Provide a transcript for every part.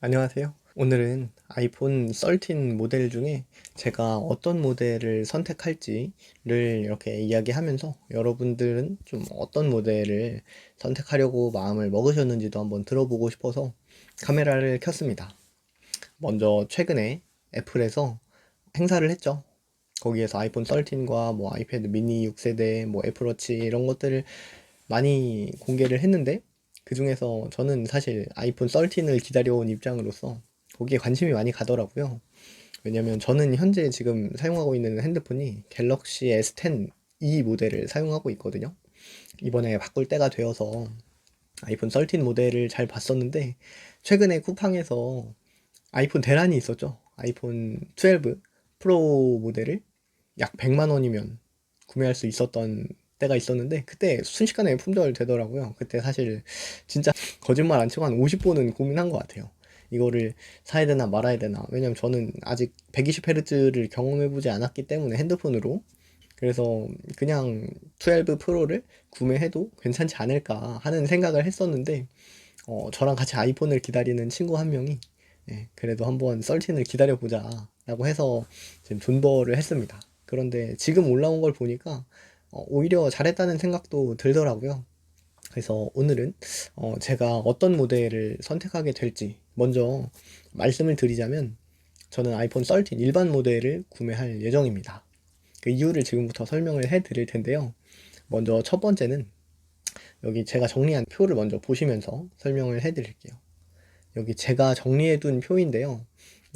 안녕하세요. 오늘은 아이폰 13 모델 중에 제가 어떤 모델을 선택할지를 이렇게 이야기하면서 여러분들은 좀 어떤 모델을 선택하려고 마음을 먹으셨는지도 한번 들어보고 싶어서 카메라를 켰습니다. 먼저 최근에 애플에서 행사를 했죠. 거기에서 아이폰 13과 뭐 아이패드 미니 6세대, 뭐 애플워치 이런 것들을 많이 공개를 했는데, 그 중에서 저는 사실 아이폰 13을 기다려온 입장으로서 거기에 관심이 많이 가더라고요. 왜냐면 저는 현재 지금 사용하고 있는 핸드폰이 갤럭시 S10e 모델을 사용하고 있거든요. 이번에 바꿀 때가 되어서 아이폰 13 모델을 잘 봤었는데, 최근에 쿠팡에서 아이폰 대란이 있었죠. 아이폰 12 프로 모델을 약 100만 원이면 구매할 수 있었던 때가 있었는데, 그때 순식간에 품절 되더라고요. 그때 사실 진짜 거짓말 안 치고 한 50번은 고민한 것 같아요. 이거를 사야 되나 말아야 되나. 왜냐면 저는 아직 120Hz를 경험해보지 않았기 때문에 핸드폰으로. 그래서 그냥 12 프로를 구매해도 괜찮지 않을까 하는 생각을 했었는데, 저랑 같이 아이폰을 기다리는 친구 한 명이 그래도 한번 13을 기다려보자 라고 해서 지금 존버를 했습니다. 그런데 지금 올라온 걸 보니까 오히려 잘했다는 생각도 들더라고요. 그래서 오늘은 제가 어떤 모델을 선택하게 될지 먼저 말씀을 드리자면, 저는 아이폰 13 일반 모델을 구매할 예정입니다. 그 이유를 지금부터 설명을 해 드릴 텐데요. 먼저 첫 번째는 여기 제가 정리한 표를 먼저 보시면서 설명을 해 드릴게요. 여기 제가 정리해둔 표인데요.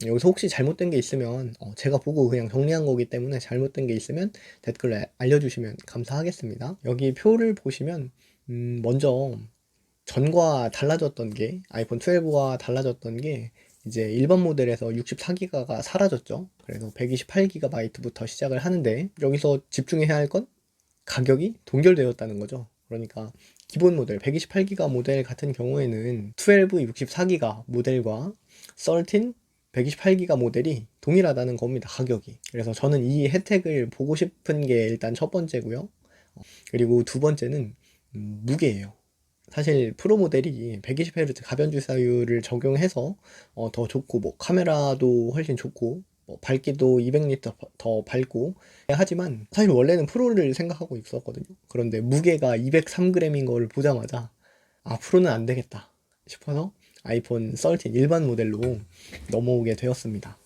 여기서 혹시 잘못된 게 있으면 제가 보고 그냥 정리한 거기 때문에 잘못된 게 있으면 댓글로 알려주시면 감사하겠습니다. 여기 표를 보시면 먼저 전과 달라졌던 게, 아이폰 12와 달라졌던 게 이제 일반 모델에서 64기가가 사라졌죠. 그래서 128GB부터 시작을 하는데, 여기서 집중해야 할 건 가격이 동결되었다는 거죠. 그러니까 기본 모델 128기가 모델 같은 경우에는 12 64기가 모델과 13 128기가 모델이 동일하다는 겁니다, 가격이. 그래서 저는 이 혜택을 보고 싶은 게 일단 첫 번째고요. 그리고 두 번째는 무게예요. 사실 프로 모델이 120Hz 가변 주사율을 적용해서 더 좋고, 뭐 카메라도 훨씬 좋고, 뭐 밝기도 200니트 더 밝고 하지만, 사실 원래는 프로를 생각하고 있었거든요. 그런데 무게가 203g인 걸 보자마자 프로는 안 되겠다 싶어서 아이폰 13 일반 모델로 넘어오게 되었습니다.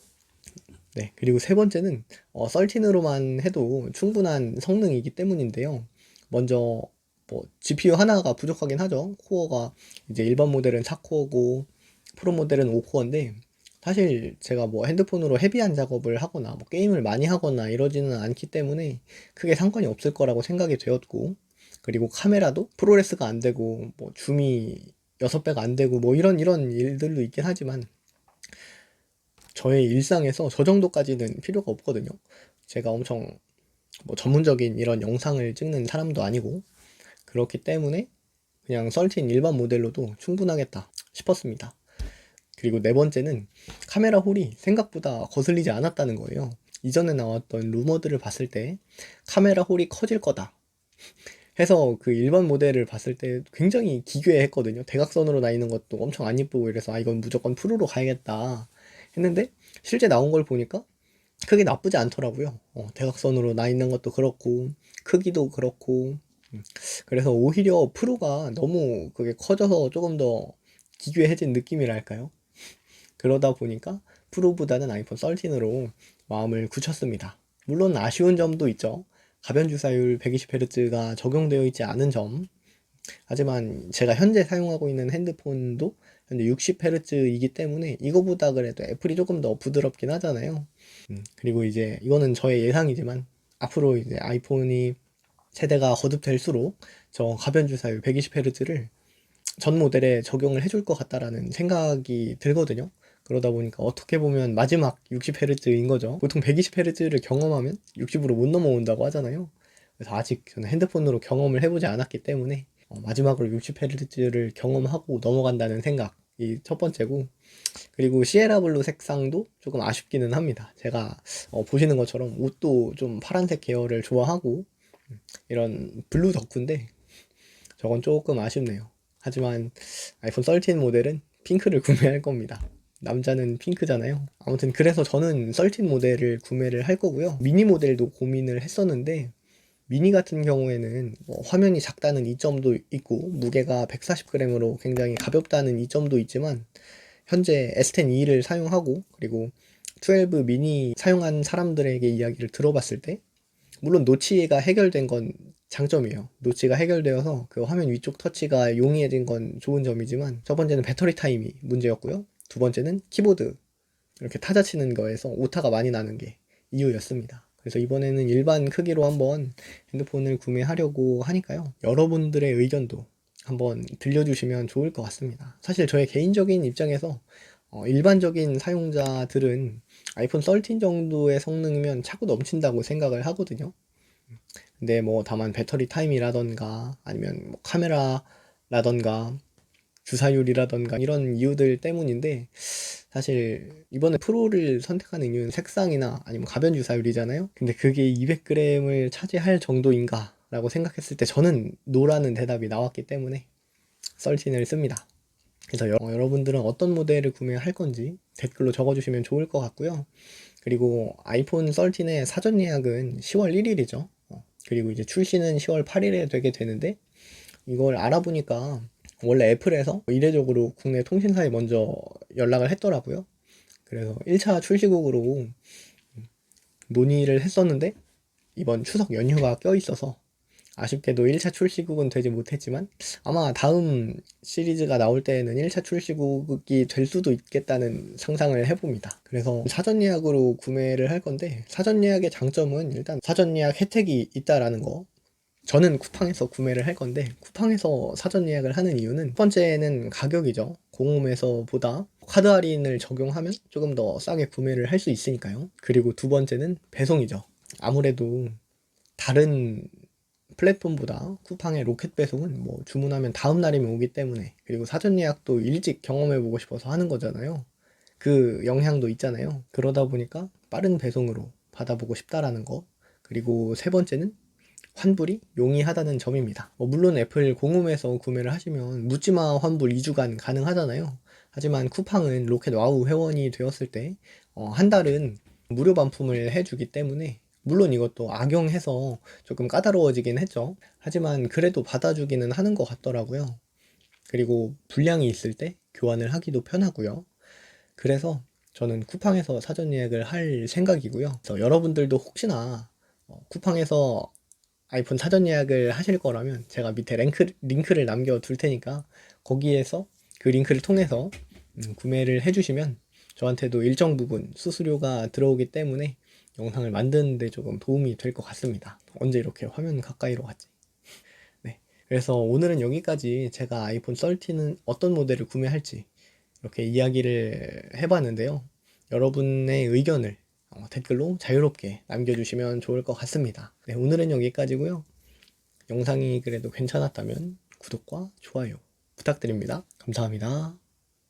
네, 그리고 세 번째는 13으로만 해도 충분한 성능이기 때문인데요. 먼저 뭐 GPU 하나가 부족하긴 하죠. 코어가 이제 일반 모델은 4코어고 프로 모델은 5코어인데, 사실 제가 뭐 핸드폰으로 헤비한 작업을 하거나 뭐 게임을 많이 하거나 이러지는 않기 때문에 크게 상관이 없을 거라고 생각이 되었고, 그리고 카메라도 프로레스가 안 되고 뭐 줌이 6배가 안 되고 뭐 이런 일들도 있긴 하지만, 저의 일상에서 저 정도까지는 필요가 없거든요. 제가 엄청 뭐 전문적인 이런 영상을 찍는 사람도 아니고, 그렇기 때문에 그냥 13 일반 모델로도 충분하겠다 싶었습니다. 그리고 네 번째는 카메라 홀이 생각보다 거슬리지 않았다는 거예요. 이전에 나왔던 루머들을 봤을 때 카메라 홀이 커질 거다 해서 그 일반 모델을 봤을 때 굉장히 기괴했거든요. 대각선으로 나 있는 것도 엄청 안 이쁘고, 이래서 이건 무조건 프로로 가야겠다 했는데, 실제 나온 걸 보니까 크게 나쁘지 않더라고요. 대각선으로 나 있는 것도 그렇고 크기도 그렇고. 그래서 오히려 프로가 너무 그게 커져서 조금 더 기괴해진 느낌이랄까요? 그러다 보니까 프로보다는 아이폰 13으로 마음을 굳혔습니다. 물론 아쉬운 점도 있죠. 가변 주사율 120Hz가 적용되어 있지 않은 점. 하지만 제가 현재 사용하고 있는 핸드폰도 현재 60Hz이기 때문에 이거보다 그래도 애플이 조금 더 부드럽긴 하잖아요. 그리고 이제 이거는 저의 예상이지만, 앞으로 이제 아이폰이 세대가 거듭될수록 저 가변 주사율 120Hz를 전 모델에 적용을 해줄 것 같다라는 생각이 들거든요. 그러다 보니까 어떻게 보면 마지막 60Hz인 거죠. 보통 120Hz를 경험하면 60으로 못 넘어온다고 하잖아요. 그래서 아직 저는 핸드폰으로 경험을 해보지 않았기 때문에 마지막으로 60Hz를 경험하고 넘어간다는 생각이 첫 번째고, 그리고 시에라 블루 색상도 조금 아쉽기는 합니다. 제가 보시는 것처럼 옷도 좀 파란색 계열을 좋아하고 이런 블루 덕후인데, 저건 조금 아쉽네요. 하지만 아이폰 13 모델은 핑크를 구매할 겁니다. 남자는 핑크잖아요. 아무튼 그래서 저는 13 모델을 구매를 할 거고요. 미니 모델도 고민을 했었는데 미니 같은 경우에는 뭐 화면이 작다는 이점도 있고 무게가 140g으로 굉장히 가볍다는 이점도 있지만 현재 S10e를 사용하고 그리고 12 미니 사용한 사람들에게 이야기를 들어봤을 때 물론 노치가 해결된 건 장점이에요. 노치가 해결되어서 그 화면 위쪽 터치가 용이해진 건 좋은 점이지만 첫 번째는 배터리 타임이 문제였고요. 두 번째는 키보드 이렇게 타자 치는 거에서 오타가 많이 나는 게 이유였습니다. 그래서 이번에는 일반 크기로 한번 핸드폰을 구매하려고 하니까요. 여러분들의 의견도 한번 들려주시면 좋을 것 같습니다. 사실 저의 개인적인 입장에서 일반적인 사용자들은 아이폰 13 정도의 성능이면 차고 넘친다고 생각을 하거든요. 근데 뭐 다만 배터리 타임이라던가 아니면 뭐 카메라라던가 주사율이라던가 이런 이유들 때문인데 사실 이번에 프로를 선택하는 이유는 색상이나 아니면 가변 주사율이잖아요. 근데 그게 200g을 차지할 정도인가 라고 생각했을 때 저는 노라는 대답이 나왔기 때문에 13을 씁니다. 그래서 여러분들은 어떤 모델을 구매할 건지 댓글로 적어주시면 좋을 것 같고요. 그리고 아이폰 13의 사전 예약은 10월 1일이죠. 그리고 이제 출시는 10월 8일에 되게 되는데 이걸 알아보니까 원래 애플에서 이례적으로 국내 통신사에 먼저 연락을 했더라고요. 그래서 1차 출시국으로 논의를 했었는데 이번 추석 연휴가 껴있어서 아쉽게도 1차 출시국은 되지 못했지만 아마 다음 시리즈가 나올 때에는 1차 출시국이 될 수도 있겠다는 상상을 해봅니다. 그래서 사전 예약으로 구매를 할 건데 사전 예약의 장점은 일단 사전 예약 혜택이 있다라는 거. 저는 쿠팡에서 구매를 할 건데 쿠팡에서 사전 예약을 하는 이유는 첫 번째는 가격이죠. 공홈에서보다 카드 할인을 적용하면 조금 더 싸게 구매를 할 수 있으니까요. 그리고 두 번째는 배송이죠. 아무래도 다른 플랫폼보다 쿠팡의 로켓 배송은 뭐 주문하면 다음 날이면 오기 때문에 그리고 사전 예약도 일찍 경험해보고 싶어서 하는 거잖아요. 그 영향도 있잖아요. 그러다 보니까 빠른 배송으로 받아보고 싶다라는 거. 그리고 세 번째는 환불이 용이하다는 점입니다. 물론 애플 공홈에서 구매를 하시면 묻지마 환불 2주간 가능하잖아요. 하지만 쿠팡은 로켓 와우 회원이 되었을 때 한 달은 무료 반품을 해주기 때문에 물론 이것도 악용해서 조금 까다로워지긴 했죠. 하지만 그래도 받아주기는 하는 것 같더라고요. 그리고 불량이 있을 때 교환을 하기도 편하고요. 그래서 저는 쿠팡에서 사전 예약을 할 생각이고요. 그래서 여러분들도 혹시나 쿠팡에서 아이폰 사전 예약을 하실 거라면 제가 밑에 링크를 남겨 둘 테니까 거기에서 그 링크를 통해서 구매를 해주시면 저한테도 일정 부분 수수료가 들어오기 때문에 영상을 만드는데 조금 도움이 될 것 같습니다. 언제 이렇게 화면 가까이로 갔지? 네. 그래서 오늘은 여기까지 제가 아이폰 13은 어떤 모델을 구매할지 이렇게 이야기를 해봤는데요. 여러분의 의견을 댓글로 자유롭게 남겨주시면 좋을 것 같습니다. 네, 오늘은 여기까지고요. 영상이 그래도 괜찮았다면 구독과 좋아요 부탁드립니다. 감사합니다.